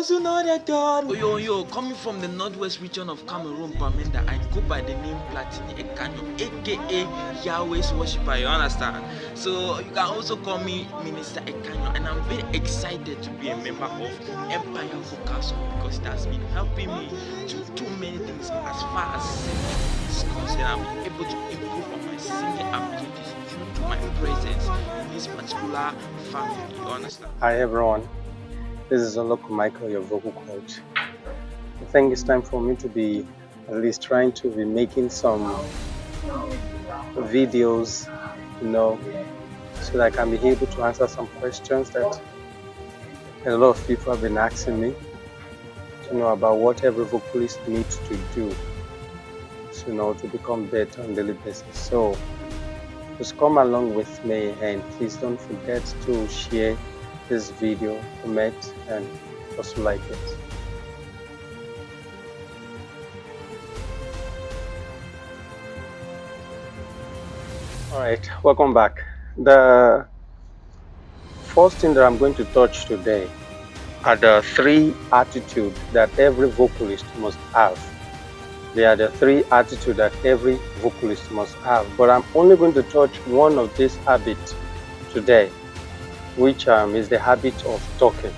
those who know their God. Yo, coming from the northwest region of Cameroon, Bamenda, I go by the name Platini Ekanyo, aka Yahweh's worshiper. You understand? So you can also call me Minister Ekanyo, and I'm very excited to be a member of Empire Focus because it has been helping me to do many things as far as singing is concerned. I'm able to improve on my singing abilities due to my presence in this particular family. You understand? Hi everyone, this is Oloko Michael, your vocal coach. I think it's time for me to be at least trying to be making some videos, so that I can be able to answer some questions that a lot of people have been asking me, about what every vocalist needs to do, to become better on a daily basis. So just come along with me, and please don't forget to share this video, comment, and also like it. Alright, welcome back. The first thing that I'm going to touch today are the three attitudes that every vocalist must have. They are the three attitudes that every vocalist must have, but I'm only going to touch one of these habits today, which is the habit of talking.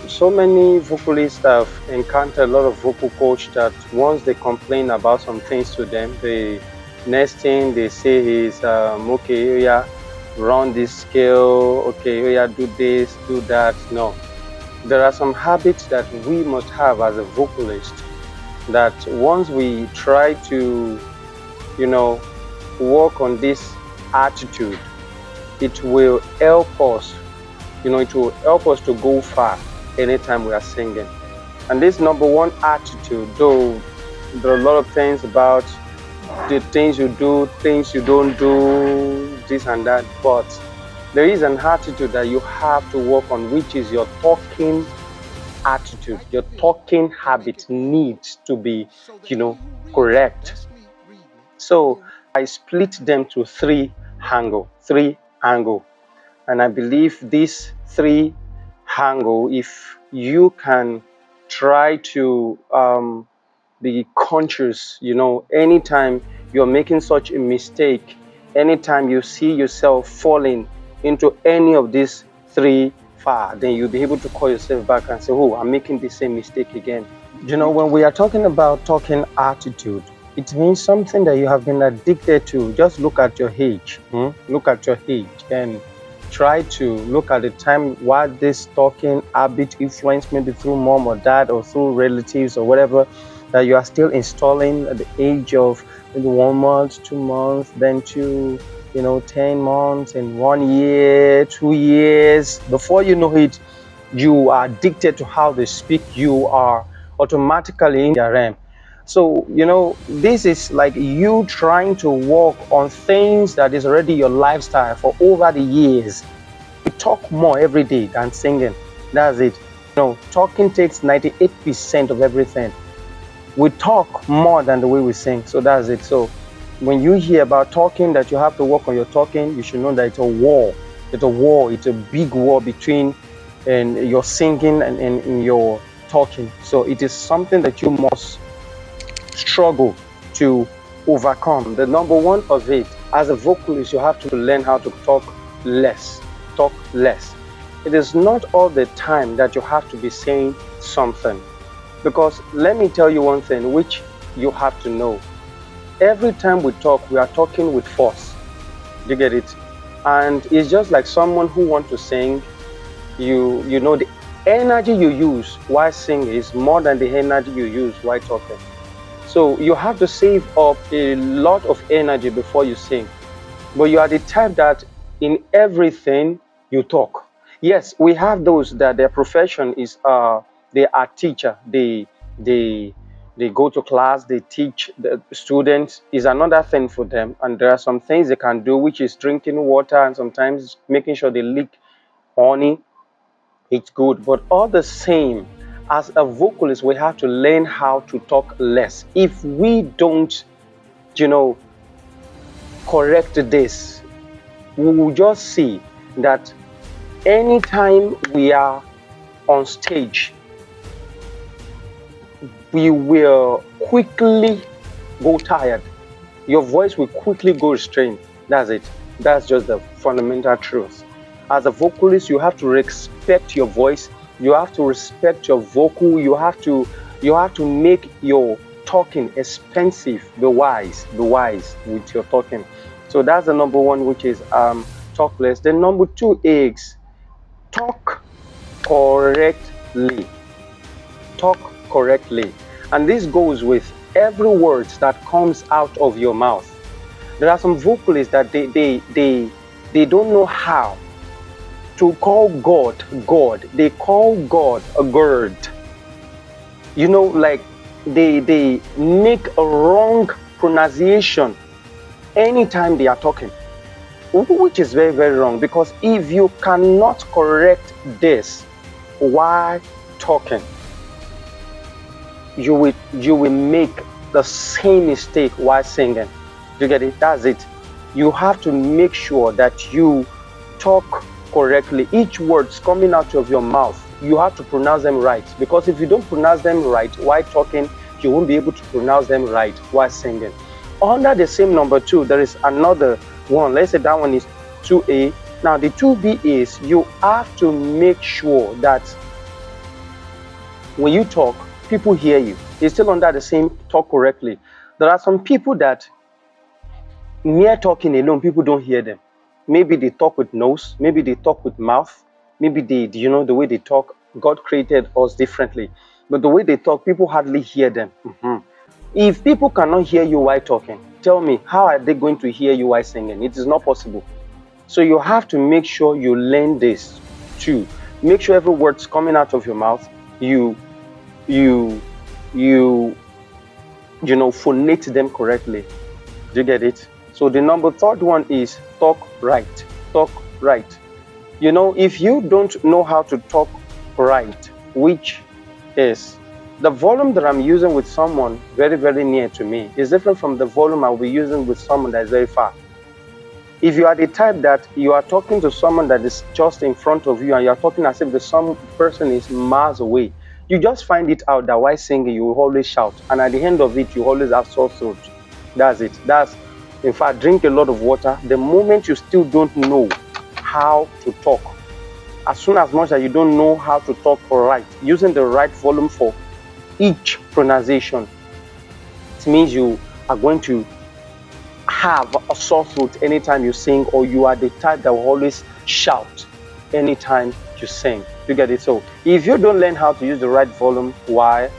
So many vocalists have encountered a lot of vocal coach that once they complain about some things to them, the next thing they say is, okay, yeah, run this scale, okay, yeah, do this, do that. No, there are some habits that we must have as a vocalist that once we try to, work on this attitude, it will help us, it will help us to go far anytime we are singing. And this number one attitude, though there are a lot of things about the things you do, things you don't do, this and that, but there is an attitude that you have to work on, which is your talking attitude. Your talking habit needs to be, correct. So I split them to three angle, and I believe these three angle, if you can try to be conscious, anytime you're making such a mistake, anytime you see yourself falling into any of these three then you'll be able to call yourself back and say, oh, I'm making the same mistake again. When we are talking about talking attitude, it means something that you have been addicted to. Just look at your age. Look at your age and try to look at the time why this talking habit influenced, maybe through mom or dad or through relatives or whatever, that you are still installing at the age of maybe 1 month, 2 months, then to 10 months and 1 year, 2 years. Before you know it, you are addicted to how they speak. You are automatically in their realm. So, this is like you trying to work on things that is already your lifestyle for over the years. We talk more every day than singing. That's it. Talking takes 98% of everything. We talk more than the way we sing. So that's it. So when you hear about talking, that you have to work on your talking, you should know that it's a war. It's a big war between your singing and your talking. So it is something that you must struggle to overcome. The number one of it, as a vocalist, you have to learn how to talk less. It is not all the time that you have to be saying something, because let me tell you one thing which you have to know. Every time we talk, we are talking with force. You get it? And it's just like someone who wants to sing. The energy you use while singing is more than the energy you use while talking. So you have to save up a lot of energy before you sing. But you are the type that in everything you talk. Yes, we have those that their profession is they are teacher. They go to class, they teach the students, is another thing for them. And there are some things they can do, which is drinking water and sometimes making sure they lick honey. It's good. But all the same, as a vocalist, we have to learn how to talk less. If we don't, correct this, we will just see that anytime we are on stage, we will quickly go tired. Your voice will quickly go restrained. That's it. That's just the fundamental truth. As a vocalist, you have to respect your voice. You have to respect your vocal. You have to make your talking expensive. Be wise with your talking. So that's the number one, which is talk less. The number two is talk correctly. Talk correctly. And this goes with every word that comes out of your mouth. There are some vocalists that they don't know how to call God God. They call God a God. You know, like they make a wrong pronunciation anytime they are talking, which is very, very wrong, because if you cannot correct this while talking, you will make the same mistake while singing. You get it? That's it. You have to make sure that you talk correctly. Each word's coming out of your mouth, you have to pronounce them right, because if you don't pronounce them right while talking, you won't be able to pronounce them right while singing. Under the same number two, there is another one. Let's say that one is 2A. Now the 2B is you have to make sure that when you talk, people hear you. It's still under the same talk correctly. There are some people that mere talking alone, people don't hear them. Maybe they talk with nose, maybe they talk with mouth, maybe the way they talk, God created us differently. But the way they talk, people hardly hear them. If people cannot hear you while talking, tell me, how are they going to hear you while singing? It is not possible. So you have to make sure you learn this too. Make sure every word's coming out of your mouth, you phonate them correctly. Do you get it? So the number third one is talk right. Talk right. You know, if you don't know how to talk right, which is the volume that I'm using with someone very, very near to me is different from the volume I'll be using with someone that is very far. If you are the type that you are talking to someone that is just in front of you and you are talking as if the some person is miles away, you just find it out that while singing you will always shout, and at the end of it you always have sore throat. That's it. In fact, drink a lot of water. The moment you still don't know how to talk, as soon as much as you don't know how to talk right, using the right volume for each pronunciation, it means you are going to have a sore throat anytime you sing, or you are the type that will always shout anytime you sing. You get it? So if you don't learn how to use the right volume while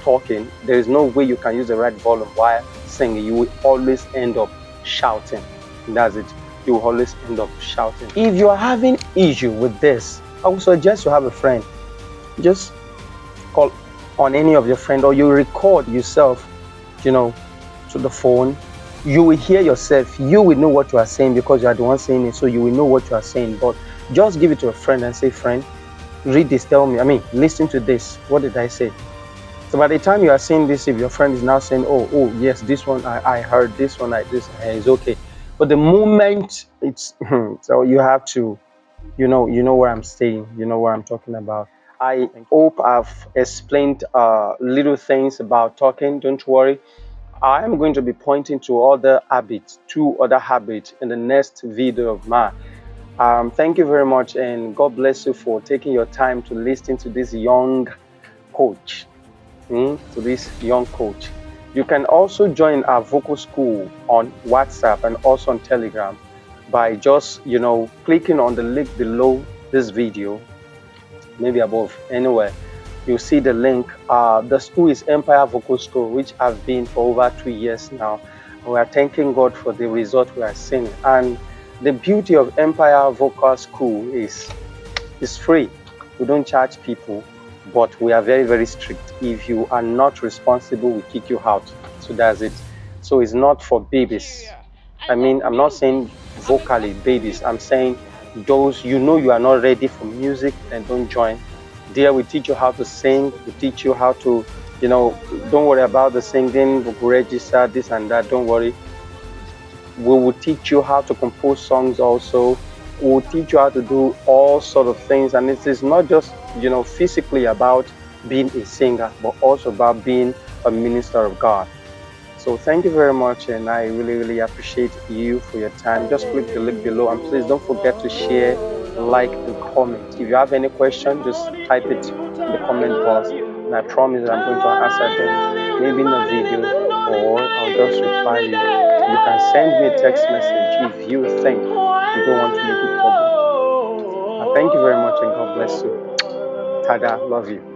talking, there is no way you can use the right volume while singing. You will always end up shouting. That's it. You will always end up shouting. If you are having issue with this, I would suggest you have a friend. Just call on any of your friends, or you record yourself, to the phone. You will hear yourself. You will know what you are saying because you are the one saying it, so you will know what you are saying. But just give it to a friend and say, friend, read this, listen to this. What did I say? So by the time you are saying this, if your friend is now saying, oh yes, this one I heard, this one it's okay. But the moment it's so you have to, you know what I'm saying, you know what I'm talking about. I hope I've explained little things about talking. Don't worry, I am going to be pointing to two other habits in the next video of mine. Thank you very much, and God bless you for taking your time to listen to this young coach. You can also join our vocal school on WhatsApp and also on Telegram by just clicking on the link below this video, maybe above, anywhere. You'll see the link. The school is Empire Vocal School, which I've been for over 2 years now. We are thanking God for the result we are seeing. And the beauty of Empire Vocal School is free. We don't charge people, but we are very, very strict. If you are not responsible, we kick you out. So that's it. So it's not for babies. I'm not saying vocally babies. I'm saying those you are not ready for music, and don't join. There we teach you how to sing. We teach you how to, don't worry about the singing, register this and that. Don't worry. We will teach you how to compose songs also. will teach you how to do all sort of things. And it is not just, physically about being a singer, but also about being a minister of God. So thank you very much, and I really, really appreciate you for your time. Just click the link below, and please don't forget to share, like, and comment. If you have any question, just type it in the comment box, and I promise that I'm going to answer them, maybe in a video, or I'll just reply you. You can send me a text message if you think you don't want to make it public. Thank you very much, and God bless you. Tada, love you.